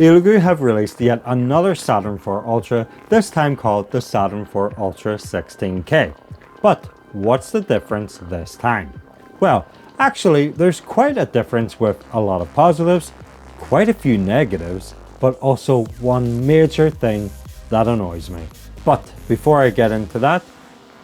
Elegoo have released yet another Saturn IV Ultra, this time called the Saturn IV Ultra 16K. But what's the difference this time? Well, actually there's quite a difference with a lot of positives, quite a few negatives, but also one major thing that annoys me. But before I get into that,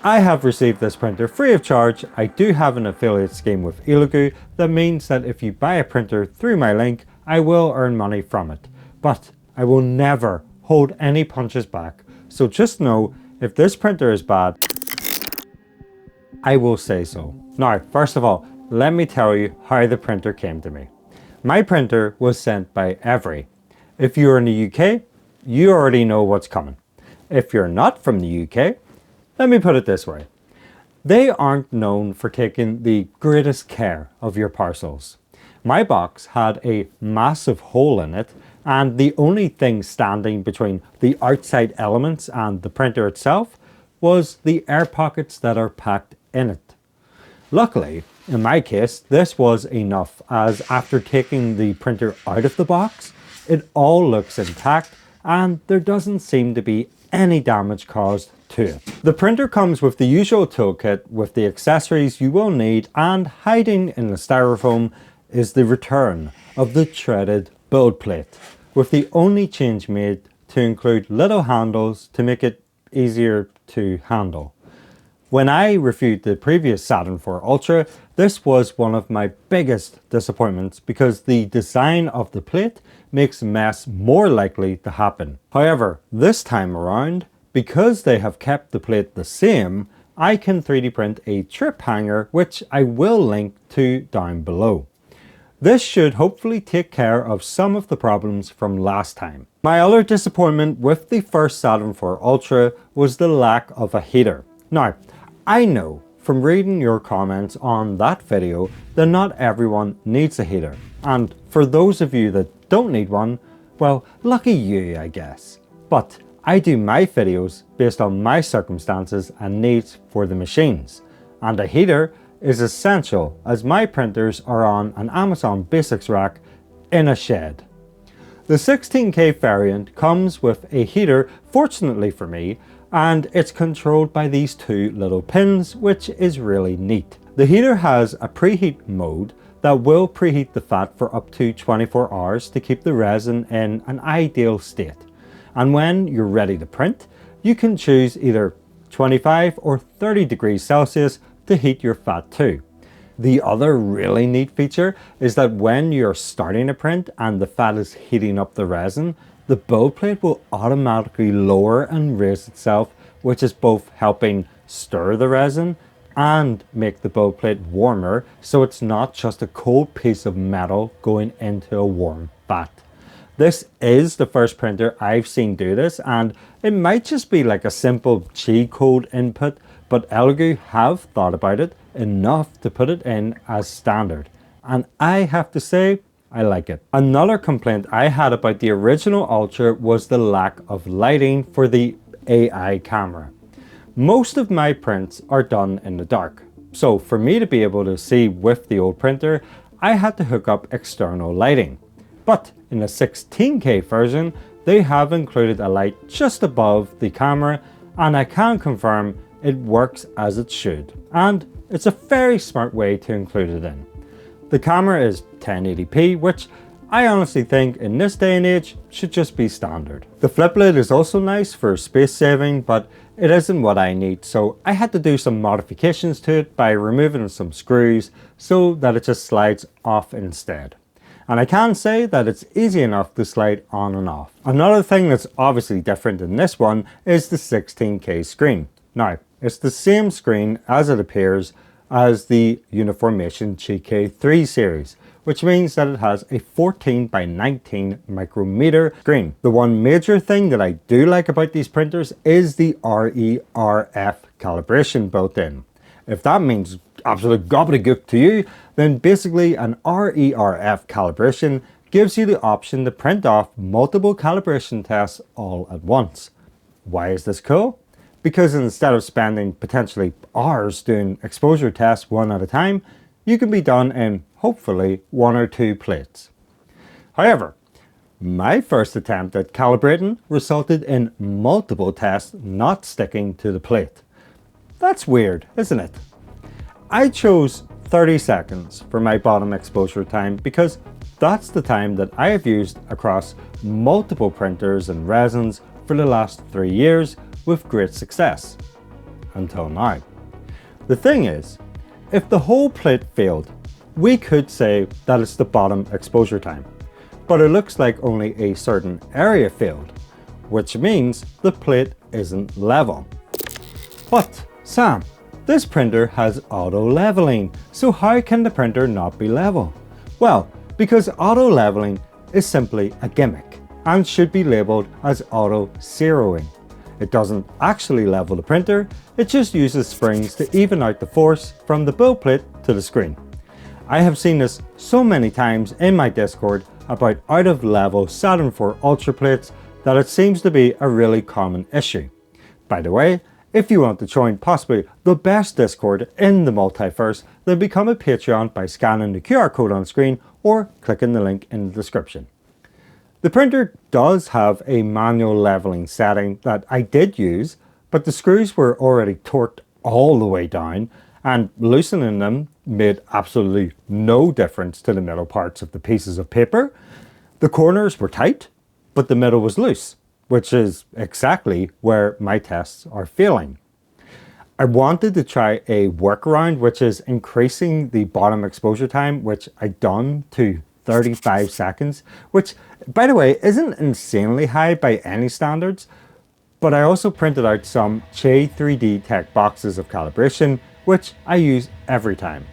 I have received this printer free of charge. I do have an affiliate scheme with Elegoo that means that if you buy a printer through my link, I will earn money from it. But I will never hold any punches back. So just know, if this printer is bad, I will say so. Now, first of all, let me tell you how the printer came to me. My printer was sent by Every. If you're in the UK, you already know what's coming. If you're not from the UK, let me put it this way. They aren't known for taking the greatest care of your parcels. My box had a massive hole in it, and the only thing standing between the outside elements and the printer itself was the air pockets that are packed in it. Luckily, in my case, this was enough, as after taking the printer out of the box, it all looks intact and there doesn't seem to be any damage caused to it. The printer comes with the usual toolkit with the accessories you will need, and hiding in the styrofoam is the return of the threaded build plate, with the only change made to include little handles to make it easier to handle. When I reviewed the previous Saturn IV Ultra, this was one of my biggest disappointments because the design of the plate makes mess more likely to happen. However, this time around, because they have kept the plate the same, I can 3D print a trip hanger, which I will link to down below. This should hopefully take care of some of the problems from last time. My other disappointment with the first Saturn IV Ultra was the lack of a heater. Now, I know from reading your comments on that video that not everyone needs a heater. And for those of you that don't need one, well, lucky you, I guess. But I do my videos based on my circumstances and needs for the machines. And a heater is essential, as my printers are on an Amazon Basics rack in a shed. The 16K variant comes with a heater, fortunately for me, and it's controlled by these two little pins, which is really neat. The heater has a preheat mode that will preheat the fat for up to 24 hours to keep the resin in an ideal state. And when you're ready to print, you can choose either 25 or 30 degrees Celsius to heat your fat to. The other really neat feature is that when you're starting a print and the fat is heating up the resin, the build plate will automatically lower and raise itself, which is both helping stir the resin and make the build plate warmer, so it's not just a cold piece of metal going into a warm vat. This is the first printer I've seen do this, and it might just be like a simple G code input, but Elegoo have thought about it enough to put it in as standard, and I have to say, I like it. Another complaint I had about the original Ultra was the lack of lighting for the AI camera. Most of my prints are done in the dark, so for me to be able to see with the old printer, I had to hook up external lighting. But in the 16K version, they have included a light just above the camera, and I can confirm it works as it should, and it's a very smart way to include it in. The camera is 1080p, which I honestly think in this day and age should just be standard. The flip lid is also nice for space saving, but it isn't what I need, so I had to do some modifications to it by removing some screws so that it just slides off instead. And I can say that it's easy enough to slide on and off. Another thing that's obviously different in this one is the 16K screen. Now, it's the same screen as it appears as the Uniformation GK3 series, which means that it has a 14 by 19 micrometer screen. The one major thing that I do like about these printers is the RERF calibration built in. If that means absolute gobbledygook to you, then basically an RERF calibration gives you the option to print off multiple calibration tests all at once. Why is this cool? Because instead of spending potentially hours doing exposure tests one at a time, you can be done in hopefully 1 or 2 plates. However, My first attempt at calibrating resulted in multiple tests not sticking to the plate. That's weird, isn't it? I chose 30 seconds for my bottom exposure time because that's the time that I have used across multiple printers and resins for the last 3 years with great success. Until now. The thing is, if the whole plate failed, we could say that it's the bottom exposure time. But it looks like only a certain area failed, which means the plate isn't level. But Sam, this printer has auto leveling, so how can the printer not be level? Well, because auto leveling is simply a gimmick and should be labeled as auto zeroing. It doesn't actually level the printer, it just uses springs to even out the force from the build plate to the screen. I have seen this so many times in my Discord about out of level Saturn IV Ultra plates that it seems to be a really common issue. By the way, if you want to join possibly the best Discord in the multiverse, then become a Patreon by scanning the QR code on screen or clicking the link in the description. The printer does have a manual leveling setting that I did use, but the screws were already torqued all the way down and loosening them made absolutely no difference to the middle parts of the pieces of paper. The corners were tight, but the middle was loose, which is exactly where my tests are failing. I wanted to try a workaround, which is increasing the bottom exposure time, which I done to 35 seconds, which, by the way, isn't insanely high by any standards, but I also printed out some Che 3D Tech boxes of calibration, which I use every time.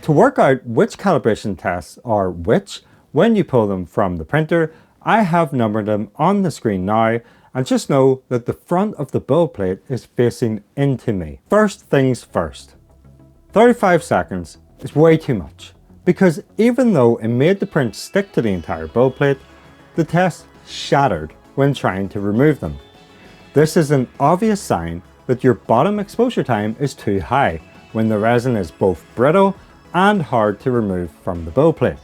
To work out which calibration tests are which when you pull them from the printer, I have numbered them on the screen now, and just know that the front of the build plate is facing into me. First things first, 35 seconds is way too much, because even though it made the print stick to the entire build plate, the test shattered when trying to remove them. This is an obvious sign that your bottom exposure time is too high when the resin is both brittle and hard to remove from the build plate.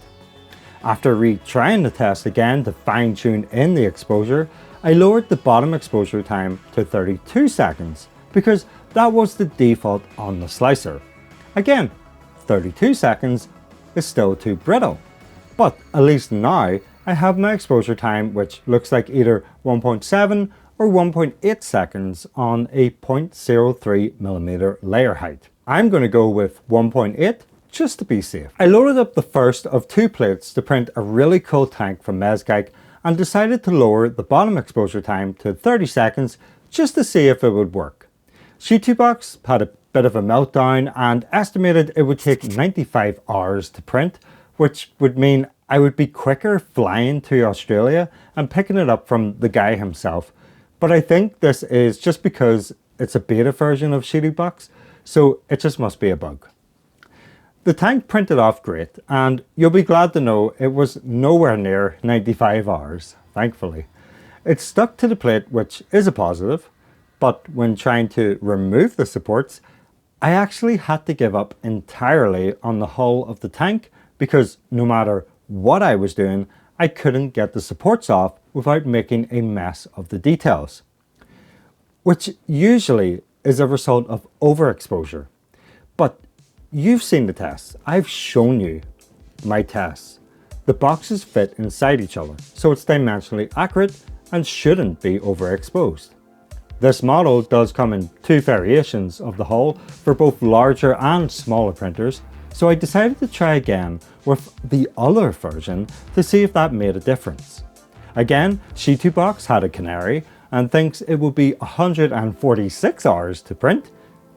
After retrying the test again to fine tune in the exposure, I lowered the bottom exposure time to 32 seconds because that was the default on the slicer. Again, 32 seconds is still too brittle, but at least now I have my exposure time which looks like either 1.7 or 1.8 seconds on a 0.03mm layer height. I'm going to go with 1.8 just to be safe. I loaded up the first of 2 plates to print a really cool tank from Miniac and decided to lower the bottom exposure time to 30 seconds just to see if it would work. Sheet2Box had a bit of a meltdown and estimated it would take 95 hours to print, which would mean I would be quicker flying to Australia and picking it up from the guy himself. But I think this is just because it's a beta version of Sheet2Box, so it just must be a bug. The tank printed off great, and you'll be glad to know it was nowhere near 95 hours, thankfully. It stuck to the plate, which is a positive, but when trying to remove the supports, I actually had to give up entirely on the hull of the tank because no matter what I was doing, I couldn't get the supports off without making a mess of the details, which usually is a result of overexposure. But you've seen the tests. I've shown you my tests. The boxes fit inside each other, so it's dimensionally accurate and shouldn't be overexposed. This model does come in 2 variations of the hull for both larger and smaller printers, so I decided to try again with the other version to see if that made a difference. Again, Sheet2Box had a canary and thinks it will be 146 hours to print,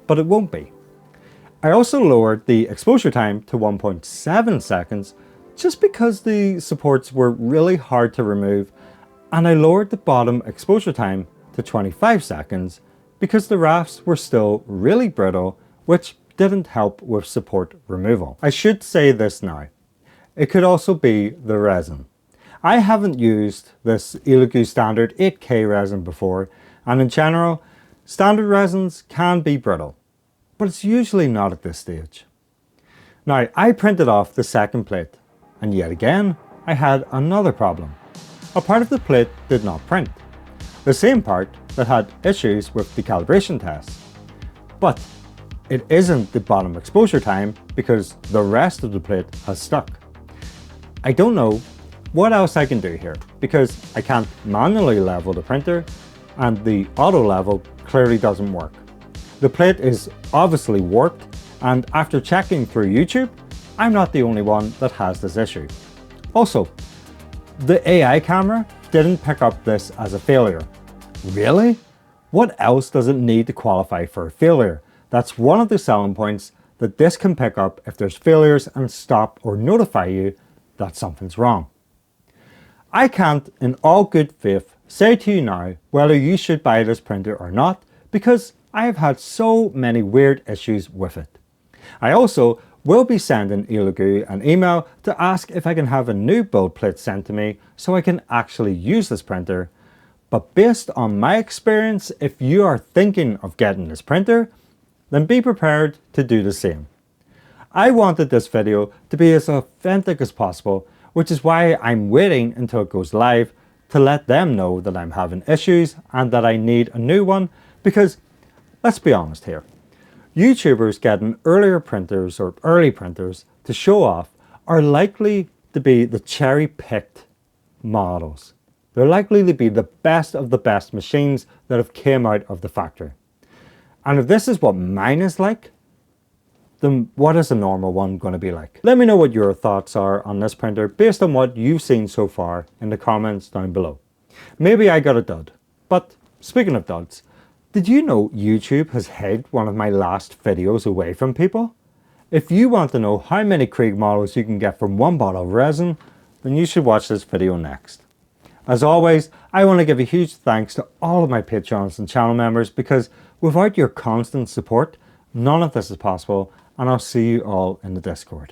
but it won't be. I also lowered the exposure time to 1.7 seconds just because the supports were really hard to remove, and I lowered the bottom exposure time to 25 seconds because the rafts were still really brittle, which didn't help with support removal. I should say this now. It could also be the resin. I haven't used this Elegoo standard 8K resin before, and in general, standard resins can be brittle, but it's usually not at this stage. Now, I printed off the second plate, and yet again, I had another problem. a part of the plate did not print. The same part that had issues with the calibration test. But it isn't the bottom exposure time because the rest of the plate has stuck. I don't know what else I can do here because I can't manually level the printer and the auto level clearly doesn't work. The plate is obviously warped, and after checking through YouTube, I'm not the only one that has this issue. Also, the AI camera didn't pick up this as a failure. Really? What else does it need to qualify for a failure? That's one of the selling points that this can pick up if there's failures and stop or notify you that something's wrong. I can't, in all good faith, say to you now whether you should buy this printer or not because I have had so many weird issues with it. I also will be sending Elegoo an email to ask if I can have a new build plate sent to me so I can actually use this printer. But based on my experience, if you are thinking of getting this printer, then be prepared to do the same. I wanted this video to be as authentic as possible, which is why I'm waiting until it goes live to let them know that I'm having issues and that I need a new one because, let's be honest here, YouTubers getting earlier printers or early printers to show off are likely to be the cherry-picked models. They're likely to be the best of the best machines that have came out of the factory. And if this is what mine is like, then what is a normal one going to be like? Let me know what your thoughts are on this printer based on what you've seen so far in the comments down below. Maybe I got a dud, but speaking of duds, did you know YouTube has hid one of my last videos away from people? If you want to know how many Krieg models you can get from one bottle of resin, then you should watch this video next. As always, I want to give a huge thanks to all of my Patreons and channel members because without your constant support, none of this is possible, and I'll see you all in the Discord.